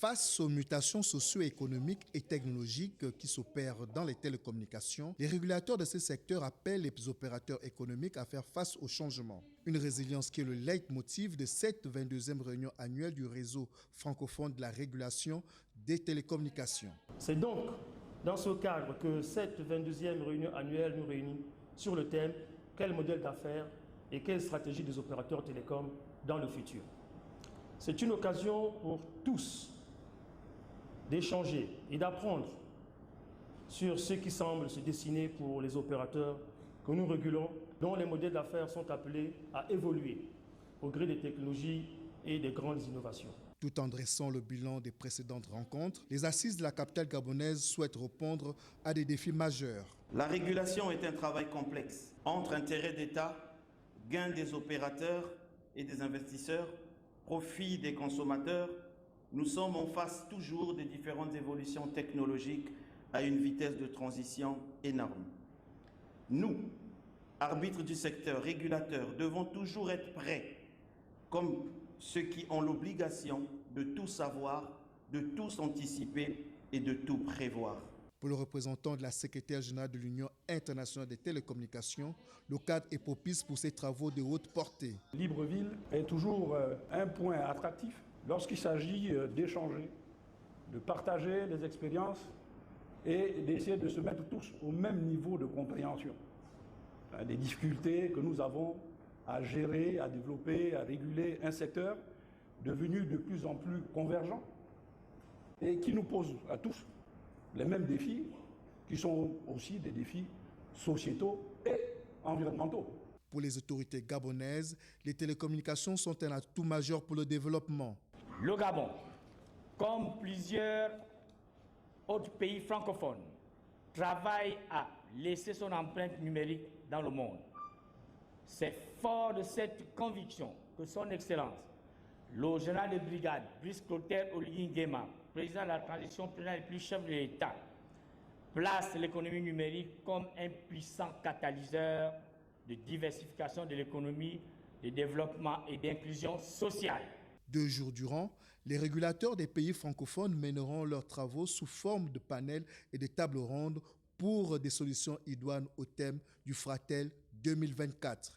Face aux mutations socio-économiques et technologiques qui s'opèrent dans les télécommunications, les régulateurs de ces secteurs appellent les opérateurs économiques à faire face aux changements. Une résilience qui est le leitmotiv de cette 22e réunion annuelle du réseau francophone de la régulation des télécommunications. C'est donc dans ce cadre que cette 22e réunion annuelle nous réunit sur le thème « Quel modèle d'affaires et quelle stratégie des opérateurs télécoms dans le futur ?» C'est une occasion pour tous d'échanger et d'apprendre sur ce qui semble se dessiner pour les opérateurs que nous régulons, dont les modèles d'affaires sont appelés à évoluer au gré des technologies et des grandes innovations. Tout en dressant le bilan des précédentes rencontres, les assises de la capitale gabonaise souhaitent répondre à des défis majeurs. La régulation est un travail complexe entre intérêts d'État, gains des opérateurs et des investisseurs, profit des consommateurs. Nous sommes en face toujours des différentes évolutions technologiques à une vitesse de transition énorme. Nous, arbitres du secteur, régulateurs, devons toujours être prêts, comme ceux qui ont l'obligation de tout savoir, de tout anticiper et de tout prévoir. Pour le représentant de la secrétaire générale de l'Union internationale des télécommunications, le cadre est propice pour ces travaux de haute portée. Libreville est toujours un point attractif lorsqu'il s'agit d'échanger, de partager les expériences et d'essayer de se mettre tous au même niveau de compréhension. Des difficultés que nous avons à gérer, à développer, à réguler un secteur devenu de plus en plus convergent et qui nous pose à tous les mêmes défis, qui sont aussi des défis sociétaux et environnementaux. Pour les autorités gabonaises, les télécommunications sont un atout majeur pour le développement. Le Gabon, comme plusieurs autres pays francophones, travaille à laisser son empreinte numérique dans le monde. C'est fort de cette conviction que son Excellence, le général de brigade Brice Clotaire Oligui Nguema, président de la transition plénière et plus chef de l'État, place l'économie numérique comme un puissant catalyseur de diversification de l'économie, de développement et d'inclusion sociale. 2 jours durant, les régulateurs des pays francophones mèneront leurs travaux sous forme de panels et de tables rondes pour des solutions idoines au thème du Fratel 2024.